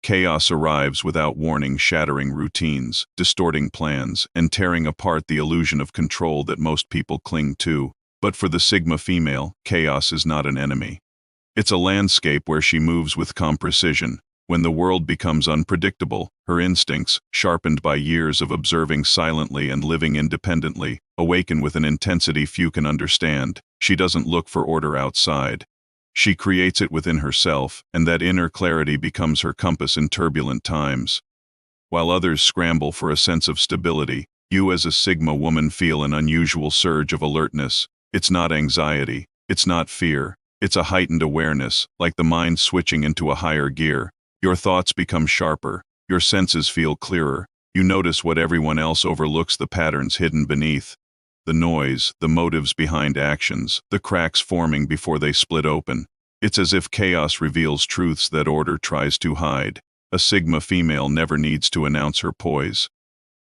Chaos arrives without warning, shattering routines, distorting plans, and tearing apart the illusion of control that most people cling to. But for the Sigma female, chaos is not an enemy. It's a landscape where she moves with calm precision. When the world becomes unpredictable, her instincts, sharpened by years of observing silently and living independently, awaken with an intensity few can understand. She doesn't look for order outside. She creates it within herself, and that inner clarity becomes her compass in turbulent times. While others scramble for a sense of stability, you as a Sigma woman feel an unusual surge of alertness. It's not anxiety, it's not fear, it's a heightened awareness, like the mind switching into a higher gear. Your thoughts become sharper, your senses feel clearer, you notice what everyone else overlooks, the patterns hidden beneath. The noise, the motives behind actions, the cracks forming before they split open. It's as if chaos reveals truths that order tries to hide. A Sigma female never needs to announce her poise.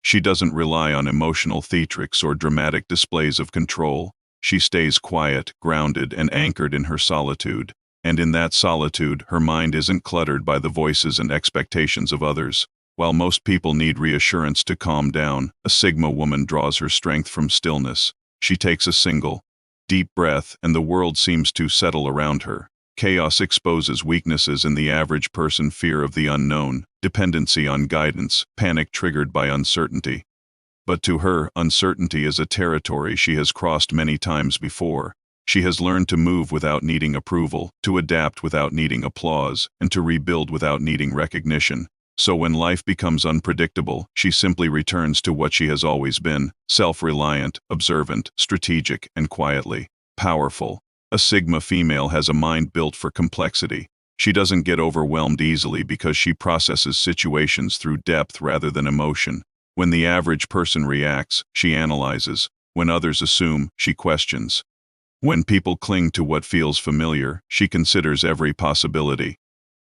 She doesn't rely on emotional theatrics or dramatic displays of control. She stays quiet, grounded, and anchored in her solitude. And in that solitude, her mind isn't cluttered by the voices and expectations of others. While most people need reassurance to calm down, a Sigma woman draws her strength from stillness. She takes a single, deep breath, and the world seems to settle around her. Chaos exposes weaknesses in the average person: fear of the unknown, dependency on guidance, panic triggered by uncertainty. But to her, uncertainty is a territory she has crossed many times before. She has learned to move without needing approval, to adapt without needing applause, and to rebuild without needing recognition. So when life becomes unpredictable, she simply returns to what she has always been: self-reliant, observant, strategic, and quietly powerful. A Sigma female has a mind built for complexity. She doesn't get overwhelmed easily because she processes situations through depth rather than emotion. When the average person reacts, she analyzes. When others assume, she questions. When people cling to what feels familiar, she considers every possibility.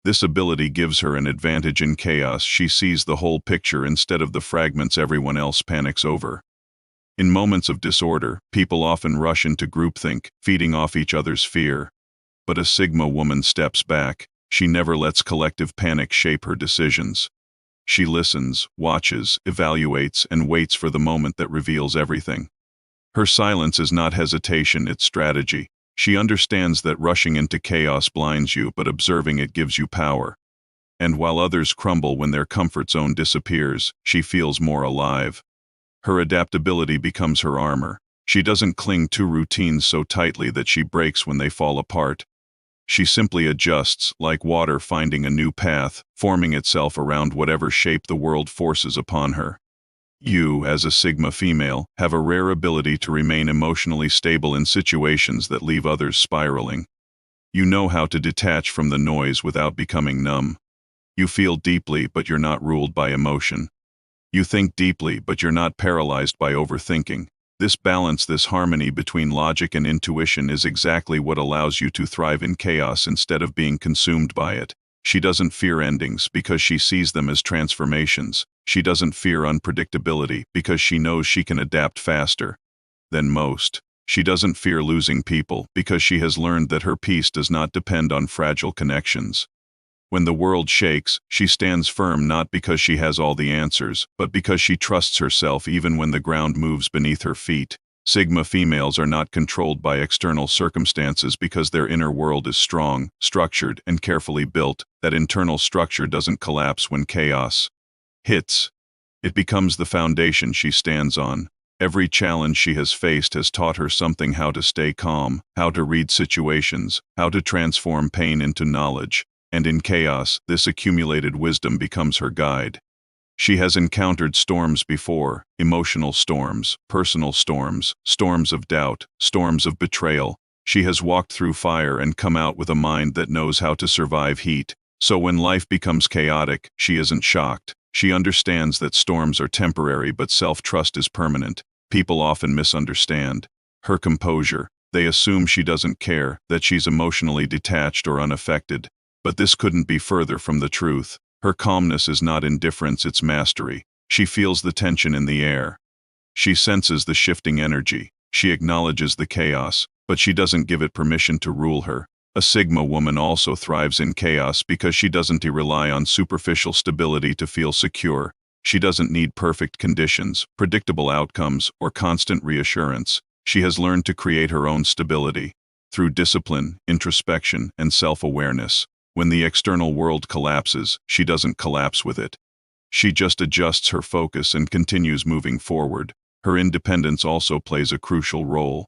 This ability gives her an advantage in chaos. She sees the whole picture instead of the fragments everyone else panics over. In moments of disorder, people often rush into groupthink, feeding off each other's fear. But a Sigma woman steps back. She never lets collective panic shape her decisions. She listens, watches, evaluates, and waits for the moment that reveals everything. Her silence is not hesitation, it's strategy. She understands that rushing into chaos blinds you, but observing it gives you power. And while others crumble when their comfort zone disappears, she feels more alive. Her adaptability becomes her armor. She doesn't cling to routines so tightly that she breaks when they fall apart. She simply adjusts, like water finding a new path, forming itself around whatever shape the world forces upon her. You, as a Sigma female, have a rare ability to remain emotionally stable in situations that leave others spiraling. You know how to detach from the noise without becoming numb. You feel deeply, but you're not ruled by emotion. You think deeply, but you're not paralyzed by overthinking. This balance, this harmony between logic and intuition is exactly what allows you to thrive in chaos instead of being consumed by it. She doesn't fear endings because she sees them as transformations. She doesn't fear unpredictability because she knows she can adapt faster than most. She doesn't fear losing people because she has learned that her peace does not depend on fragile connections. When the world shakes, she stands firm not because she has all the answers, but because she trusts herself even when the ground moves beneath her feet. Sigma females are not controlled by external circumstances because their inner world is strong, structured, and carefully built. That internal structure doesn't collapse when chaos hits. It becomes the foundation she stands on. Every challenge she has faced has taught her something: how to stay calm, how to read situations, how to transform pain into knowledge. And in chaos, this accumulated wisdom becomes her guide. She has encountered storms before: emotional storms, personal storms, storms of doubt, storms of betrayal. She has walked through fire and come out with a mind that knows how to survive heat. So when life becomes chaotic, she isn't shocked. She understands that storms are temporary, but self-trust is permanent. People often misunderstand her composure. They assume she doesn't care, that she's emotionally detached or unaffected. But this couldn't be further from the truth. Her calmness is not indifference, it's mastery. She feels the tension in the air. She senses the shifting energy. She acknowledges the chaos, but she doesn't give it permission to rule her. A Sigma woman also thrives in chaos because she doesn't rely on superficial stability to feel secure. She doesn't need perfect conditions, predictable outcomes, or constant reassurance. She has learned to create her own stability through discipline, introspection, and self-awareness. When the external world collapses, she doesn't collapse with it. She just adjusts her focus and continues moving forward. Her independence also plays a crucial role.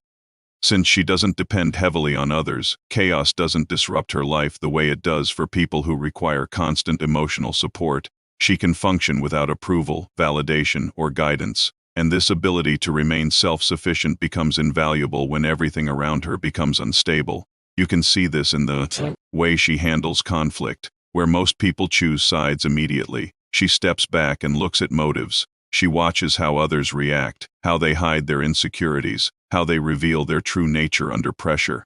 Since she doesn't depend heavily on others, chaos doesn't disrupt her life the way it does for people who require constant emotional support. She can function without approval, validation, or guidance, and this ability to remain self-sufficient becomes invaluable when everything around her becomes unstable. You can see this in the way she handles conflict, where most people choose sides immediately. She steps back and looks at motives. She watches how others react, how they hide their insecurities, how they reveal their true nature under pressure.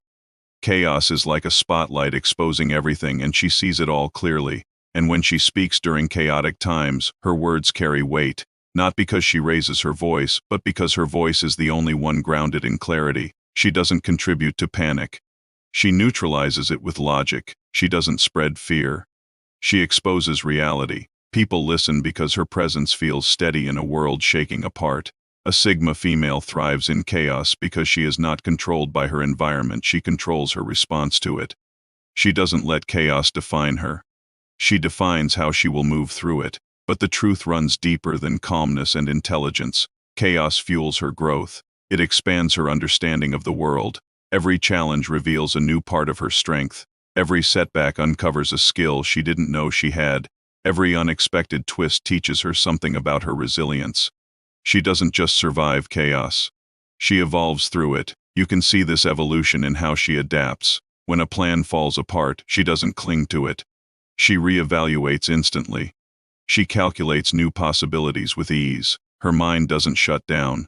Chaos is like a spotlight exposing everything, and she sees it all clearly. And when she speaks during chaotic times, her words carry weight, not because she raises her voice, but because her voice is the only one grounded in clarity. She doesn't contribute to panic. She neutralizes it with logic. She doesn't spread fear. She exposes reality. People listen because her presence feels steady in a world shaking apart. A Sigma female thrives in chaos because she is not controlled by her environment. She controls her response to it. She doesn't let chaos define her. She defines how she will move through it. But the truth runs deeper than calmness and intelligence. Chaos fuels her growth. It expands her understanding of the world. Every challenge reveals a new part of her strength. Every setback uncovers a skill she didn't know she had. Every unexpected twist teaches her something about her resilience. She doesn't just survive chaos. She evolves through it. You can see this evolution in how she adapts. When a plan falls apart, she doesn't cling to it. She reevaluates instantly. She calculates new possibilities with ease. Her mind doesn't shut down.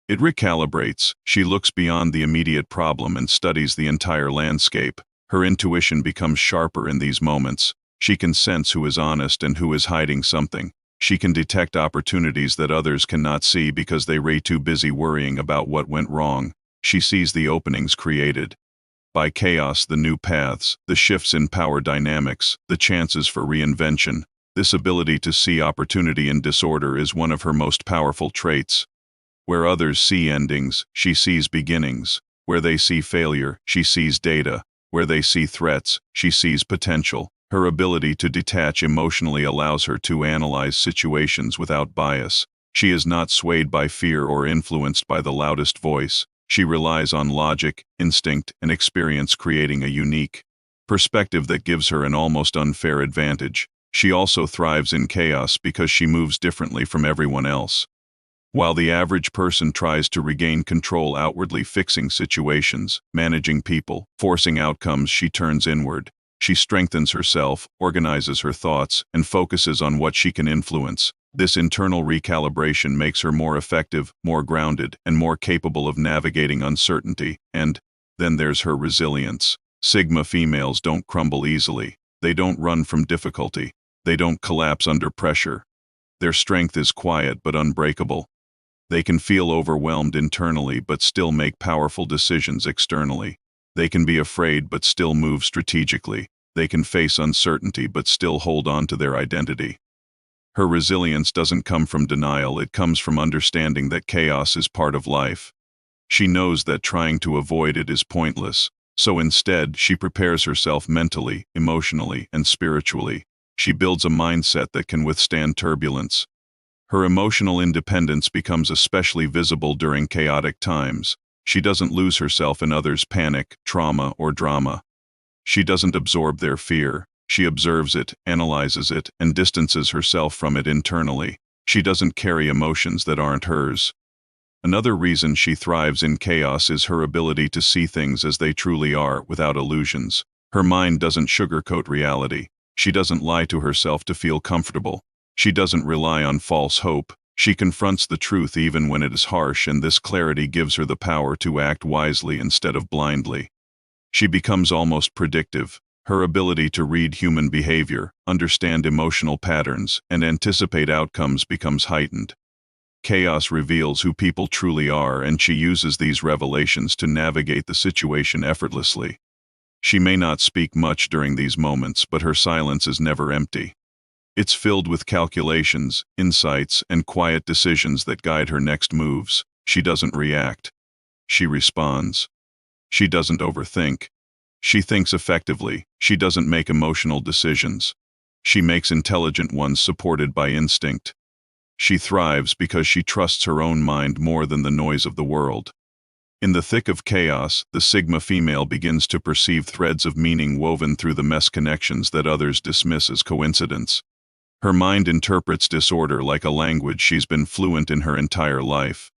It recalibrates. She looks beyond the immediate problem and studies the entire landscape. Her intuition becomes sharper in these moments. She can sense who is honest and who is hiding something. She can detect opportunities that others cannot see because they're too busy worrying about what went wrong. She sees the openings created by chaos, the new paths, the shifts in power dynamics, the chances for reinvention. This ability to see opportunity in disorder is one of her most powerful traits. Where others see endings, she sees beginnings. Where they see failure, she sees data. Where they see threats, she sees potential. Her ability to detach emotionally allows her to analyze situations without bias. She is not swayed by fear or influenced by the loudest voice. She relies on logic, instinct, and experience, creating a unique perspective that gives her an almost unfair advantage. She also thrives in chaos because she moves differently from everyone else. While the average person tries to regain control outwardly, fixing situations, managing people, forcing outcomes, she turns inward. She strengthens herself, organizes her thoughts, and focuses on what she can influence. This internal recalibration makes her more effective, more grounded, and more capable of navigating uncertainty. And then there's her resilience. Sigma females don't crumble easily. They don't run from difficulty. They don't collapse under pressure. Their strength is quiet but unbreakable. They can feel overwhelmed internally but still make powerful decisions externally. They can be afraid but still move strategically. They can face uncertainty but still hold on to their identity. Her resilience doesn't come from denial, it comes from understanding that chaos is part of life. She knows that trying to avoid it is pointless, so instead she prepares herself mentally, emotionally, and spiritually. She builds a mindset that can withstand turbulence. Her emotional independence becomes especially visible during chaotic times. She doesn't lose herself in others' panic, trauma, or drama. She doesn't absorb their fear. She observes it, analyzes it, and distances herself from it internally. She doesn't carry emotions that aren't hers. Another reason she thrives in chaos is her ability to see things as they truly are, without illusions. Her mind doesn't sugarcoat reality. She doesn't lie to herself to feel comfortable. She doesn't rely on false hope. She confronts the truth even when it is harsh, and this clarity gives her the power to act wisely instead of blindly. She becomes almost predictive. Her ability to read human behavior, understand emotional patterns, and anticipate outcomes becomes heightened. Chaos reveals who people truly are, and she uses these revelations to navigate the situation effortlessly. She may not speak much during these moments, but her silence is never empty. It's filled with calculations, insights, and quiet decisions that guide her next moves. She doesn't react. She responds. She doesn't overthink. She thinks effectively. She doesn't make emotional decisions. She makes intelligent ones supported by instinct. She thrives because she trusts her own mind more than the noise of the world. In the thick of chaos, the Sigma female begins to perceive threads of meaning woven through the mess connections that others dismiss as coincidence. Her mind interprets disorder like a language she's been fluent in her entire life.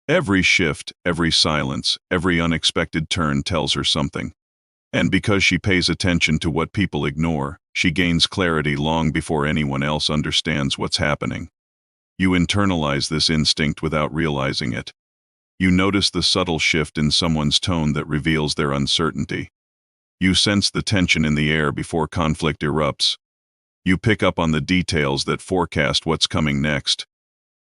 Every shift, every silence, every unexpected turn tells her something. And because she pays attention to what people ignore, she gains clarity long before anyone else understands what's happening. You internalize this instinct without realizing it. You notice the subtle shift in someone's tone that reveals their uncertainty. You sense the tension in the air before conflict erupts. You pick up on the details that forecast what's coming next.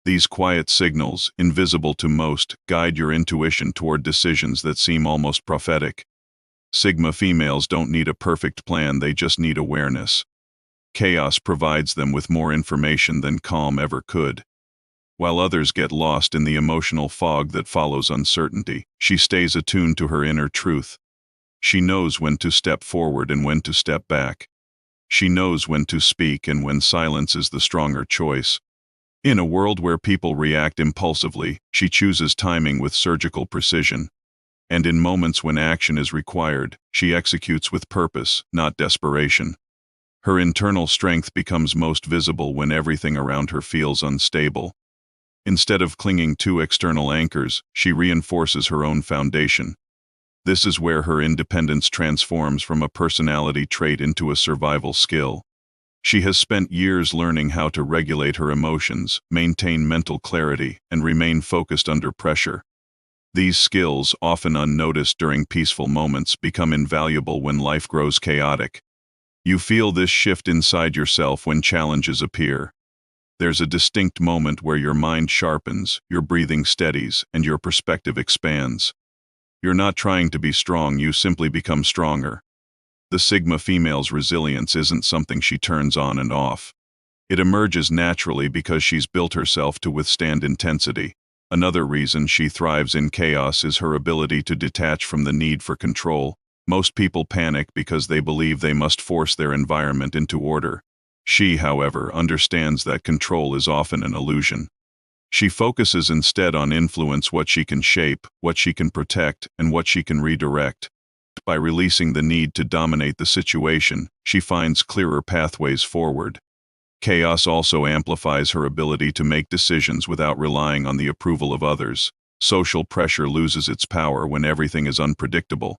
These quiet signals, invisible to most, guide your intuition toward decisions that seem almost prophetic. Sigma females don't need a perfect plan, they just need awareness. Chaos provides them with more information than calm ever could. While others get lost in the emotional fog that follows uncertainty, she stays attuned to her inner truth. She knows when to step forward and when to step back. She knows when to speak and when silence is the stronger choice. In a world where people react impulsively, she chooses timing with surgical precision. And in moments when action is required, she executes with purpose, not desperation. Her internal strength becomes most visible when everything around her feels unstable. Instead of clinging to external anchors, she reinforces her own foundation. This is where her independence transforms from a personality trait into a survival skill. She has spent years learning how to regulate her emotions, maintain mental clarity, and remain focused under pressure. These skills, often unnoticed during peaceful moments, become invaluable when life grows chaotic. You feel this shift inside yourself when challenges appear. There's a distinct moment where your mind sharpens, your breathing steadies, and your perspective expands. You're not trying to be strong, you simply become stronger. The Sigma female's resilience isn't something she turns on and off. It emerges naturally because she's built herself to withstand intensity. Another reason she thrives in chaos is her ability to detach from the need for control. Most people panic because they believe they must force their environment into order. She, however, understands that control is often an illusion. She focuses instead on influence, what she can shape, what she can protect, and what she can redirect. By releasing the need to dominate the situation, she finds clearer pathways forward. Chaos also amplifies her ability to make decisions without relying on the approval of others. Social pressure loses its power when everything is unpredictable.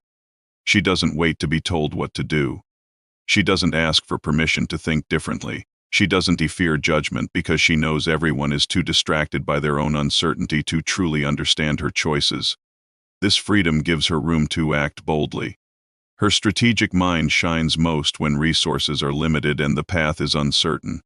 She doesn't wait to be told what to do. She doesn't ask for permission to think differently. She doesn't fear judgment because she knows everyone is too distracted by their own uncertainty to truly understand her choices. This freedom gives her room to act boldly. Her strategic mind shines most when resources are limited and the path is uncertain.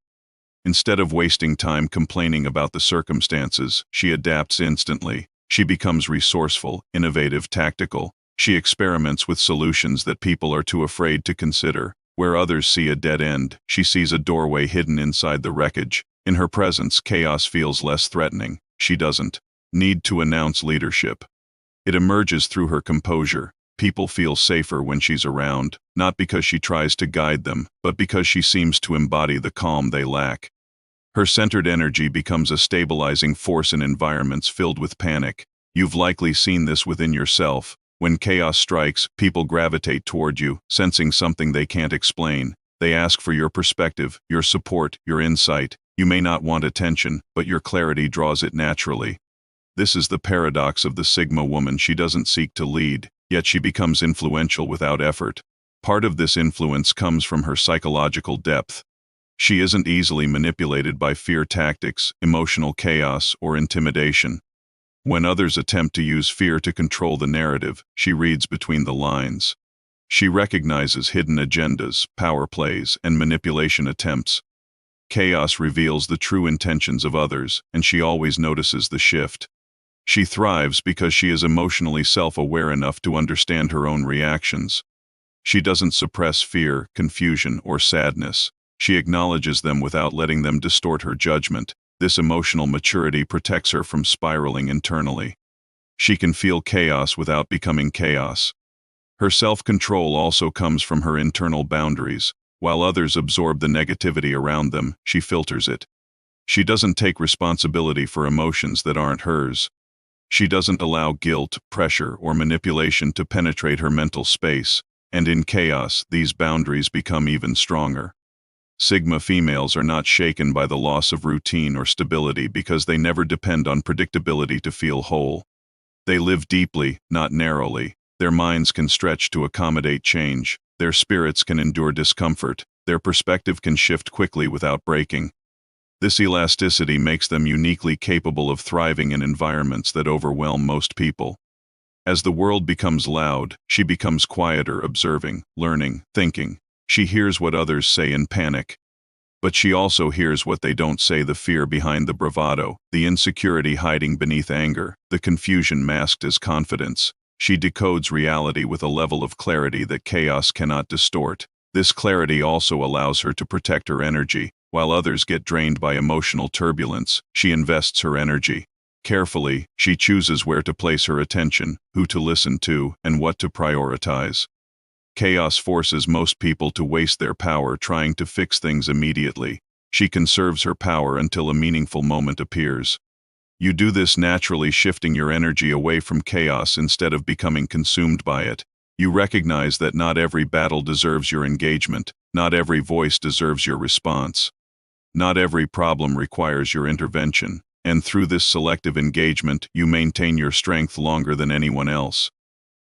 Instead of wasting time complaining about the circumstances, she adapts instantly. She becomes resourceful, innovative, tactical. She experiments with solutions that people are too afraid to consider. Where others see a dead end, she sees a doorway hidden inside the wreckage. In her presence, chaos feels less threatening. She doesn't need to announce leadership. It emerges through her composure. People feel safer when she's around, not because she tries to guide them, but because she seems to embody the calm they lack. Her centered energy becomes a stabilizing force in environments filled with panic. You've likely seen this within yourself. When chaos strikes, people gravitate toward you, sensing something they can't explain. They ask for your perspective, your support, your insight. You may not want attention, but your clarity draws it naturally. This is the paradox of the Sigma woman. She doesn't seek to lead, yet she becomes influential without effort. Part of this influence comes from her psychological depth. She isn't easily manipulated by fear tactics, emotional chaos, or intimidation. When others attempt to use fear to control the narrative, she reads between the lines. She recognizes hidden agendas, power plays, and manipulation attempts. Chaos reveals the true intentions of others, and she always notices the shift. She thrives because she is emotionally self-aware enough to understand her own reactions. She doesn't suppress fear, confusion, or sadness. She acknowledges them without letting them distort her judgment. This emotional maturity protects her from spiraling internally. She can feel chaos without becoming chaos. Her self-control also comes from her internal boundaries. While others absorb the negativity around them, she filters it. She doesn't take responsibility for emotions that aren't hers. She doesn't allow guilt, pressure, or manipulation to penetrate her mental space, and in chaos, these boundaries become even stronger. Sigma females are not shaken by the loss of routine or stability because they never depend on predictability to feel whole. They live deeply, not narrowly. Their minds can stretch to accommodate change. Their spirits can endure discomfort. Their perspective can shift quickly without breaking. This elasticity makes them uniquely capable of thriving in environments that overwhelm most people. As the world becomes loud, she becomes quieter, observing, learning, thinking. She hears what others say in panic. But she also hears what they don't say, the fear behind the bravado, the insecurity hiding beneath anger, the confusion masked as confidence. She decodes reality with a level of clarity that chaos cannot distort. This clarity also allows her to protect her energy. While others get drained by emotional turbulence, she invests her energy. Carefully, she chooses where to place her attention, who to listen to, and what to prioritize. Chaos forces most people to waste their power trying to fix things immediately. She conserves her power until a meaningful moment appears. You do this naturally, shifting your energy away from chaos instead of becoming consumed by it. You recognize that not every battle deserves your engagement, not every voice deserves your response. Not every problem requires your intervention, and through this selective engagement, you maintain your strength longer than anyone else.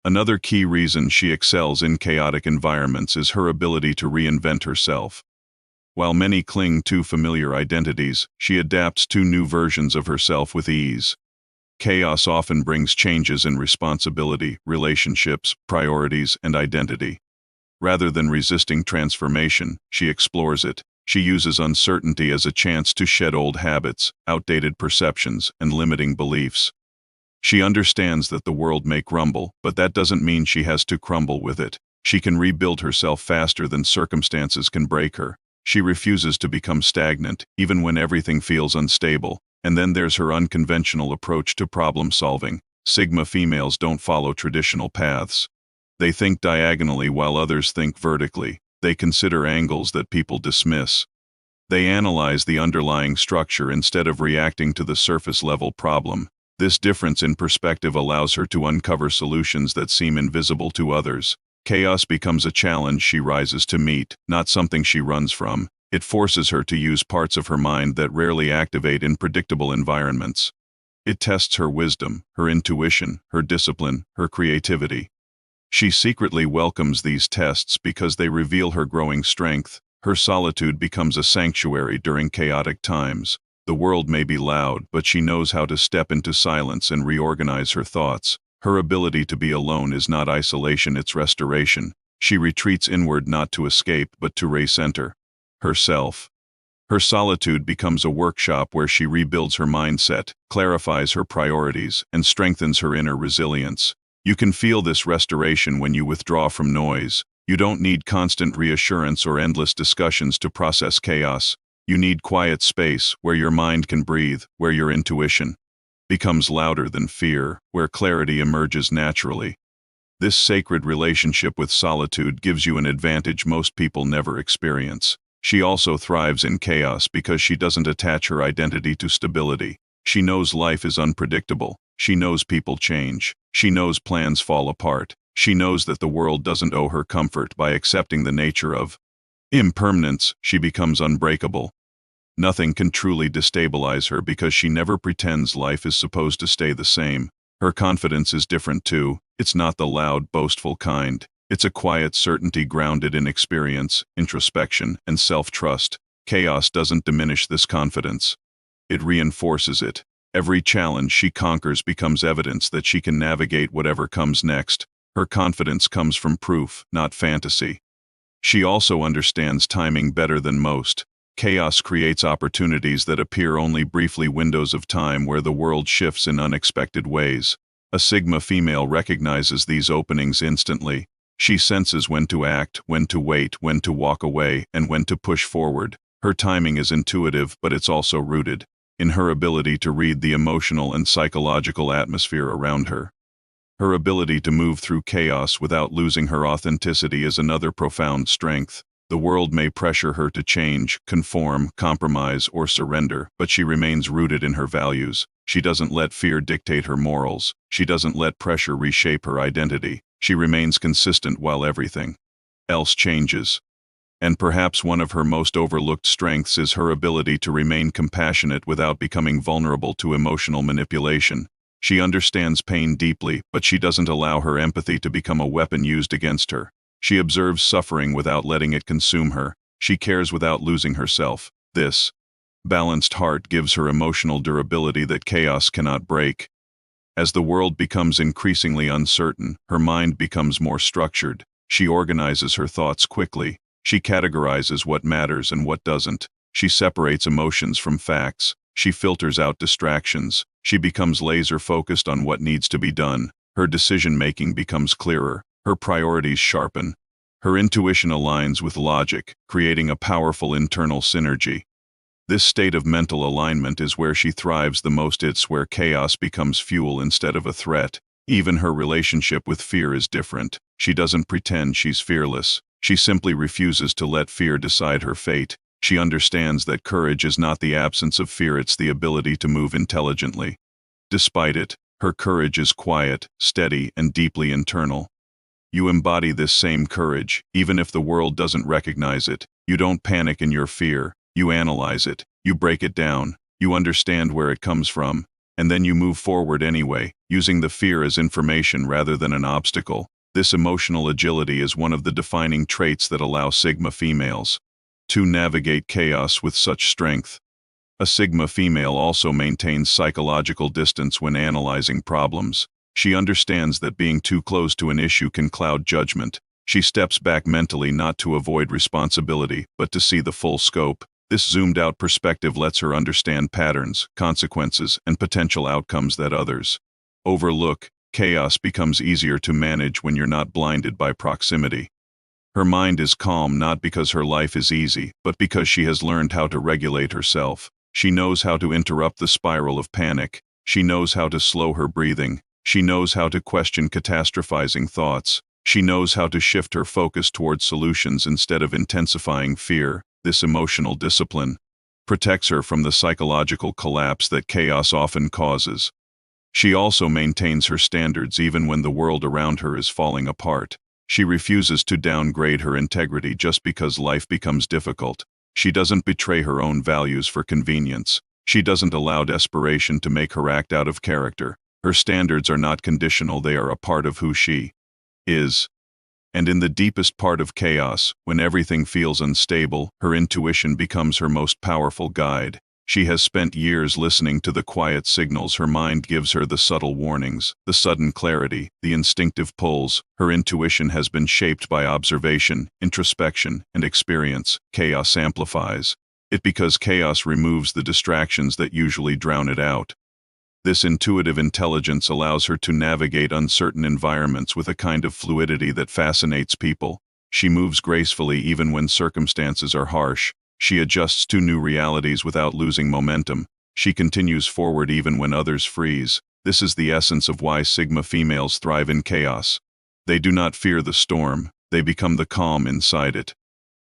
Another key reason she excels in chaotic environments is her ability to reinvent herself. While many cling to familiar identities, she adapts to new versions of herself with ease. Chaos often brings changes in responsibility, relationships, priorities, and identity. Rather than resisting transformation, she explores it. She uses uncertainty as a chance to shed old habits, outdated perceptions, and limiting beliefs. She understands that the world may crumble, but that doesn't mean she has to crumble with it. She can rebuild herself faster than circumstances can break her. She refuses to become stagnant, even when everything feels unstable. And then there's her unconventional approach to problem solving. Sigma females don't follow traditional paths. They think diagonally while others think vertically. They consider angles that people dismiss. They analyze the underlying structure instead of reacting to the surface-level problem. This difference in perspective allows her to uncover solutions that seem invisible to others. Chaos becomes a challenge she rises to meet, not something she runs from. It forces her to use parts of her mind that rarely activate in predictable environments. It tests her wisdom, her intuition, her discipline, her creativity. She secretly welcomes these tests because they reveal her growing strength. Her solitude becomes a sanctuary during chaotic times. The world may be loud, but she knows how to step into silence and reorganize her thoughts. Her ability to be alone is not isolation, it's restoration. She retreats inward not to escape, but to recenter herself. Her solitude becomes a workshop where she rebuilds her mindset, clarifies her priorities, and strengthens her inner resilience. You can feel this restoration when you withdraw from noise. You don't need constant reassurance or endless discussions to process chaos. You need quiet space where your mind can breathe, where your intuition becomes louder than fear, where clarity emerges naturally. This sacred relationship with solitude gives you an advantage most people never experience. She also thrives in chaos because she doesn't attach her identity to stability. She knows life is unpredictable. She knows people change. She knows plans fall apart. She knows that the world doesn't owe her comfort. By accepting the nature of impermanence, she becomes unbreakable. Nothing can truly destabilize her because she never pretends life is supposed to stay the same. Her confidence is different too. It's not the loud, boastful kind. It's a quiet certainty grounded in experience, introspection, and self-trust. Chaos doesn't diminish this confidence. It reinforces it. Every challenge she conquers becomes evidence that she can navigate whatever comes next. Her confidence comes from proof, not fantasy. She also understands timing better than most. Chaos creates opportunities that appear only briefly, windows of time where the world shifts in unexpected ways. A Sigma female recognizes these openings instantly. She senses when to act, when to wait, when to walk away, and when to push forward. Her timing is intuitive, but it's also rooted in her ability to read the emotional and psychological atmosphere around her. Her ability to move through chaos without losing her authenticity is another profound strength. The world may pressure her to change, conform, compromise, or surrender, but she remains rooted in her values. She doesn't let fear dictate her morals. She doesn't let pressure reshape her identity. She remains consistent while everything else changes. And perhaps one of her most overlooked strengths is her ability to remain compassionate without becoming vulnerable to emotional manipulation. She understands pain deeply, but she doesn't allow her empathy to become a weapon used against her. She observes suffering without letting it consume her. She cares without losing herself. This balanced heart gives her emotional durability that chaos cannot break. As the world becomes increasingly uncertain, her mind becomes more structured. She organizes her thoughts quickly. She categorizes what matters and what doesn't. She separates emotions from facts. She filters out distractions. She becomes laser-focused on what needs to be done. Her decision-making becomes clearer. Her priorities sharpen. Her intuition aligns with logic, creating a powerful internal synergy. This state of mental alignment is where she thrives the most. It's where chaos becomes fuel instead of a threat. Even her relationship with fear is different. She doesn't pretend she's fearless. She simply refuses to let fear decide her fate. She understands that courage is not the absence of fear, it's the ability to move intelligently. Despite it, her courage is quiet, steady, and deeply internal. You embody this same courage, even if the world doesn't recognize it. You don't panic in your fear. You analyze it. You break it down. You understand where it comes from. And then you move forward anyway, using the fear as information rather than an obstacle. This emotional agility is one of the defining traits that allow Sigma females to navigate chaos with such strength. A Sigma female also maintains psychological distance when analyzing problems. She understands that being too close to an issue can cloud judgment. She steps back mentally not to avoid responsibility, but to see the full scope. This zoomed-out perspective lets her understand patterns, consequences, and potential outcomes that others overlook. Chaos becomes easier to manage when you're not blinded by proximity. Her mind is calm not because her life is easy, but because she has learned how to regulate herself. She knows how to interrupt the spiral of panic. She knows how to slow her breathing. She knows how to question catastrophizing thoughts. She knows how to shift her focus towards solutions instead of intensifying fear. This emotional discipline protects her from the psychological collapse that chaos often causes. She also maintains her standards even when the world around her is falling apart. She refuses to downgrade her integrity just because life becomes difficult. She doesn't betray her own values for convenience. She doesn't allow desperation to make her act out of character. Her standards are not conditional, they are a part of who she is. And in the deepest part of chaos, when everything feels unstable, her intuition becomes her most powerful guide. She has spent years listening to the quiet signals her mind gives her, the subtle warnings, the sudden clarity, the instinctive pulls. Her intuition has been shaped by observation, introspection, and experience. Chaos amplifies it because chaos removes the distractions that usually drown it out. This intuitive intelligence allows her to navigate uncertain environments with a kind of fluidity that fascinates people. She moves gracefully even when circumstances are harsh. She adjusts to new realities without losing momentum. She continues forward even when others freeze. This is the essence of why Sigma females thrive in chaos. They do not fear the storm. They become the calm inside it.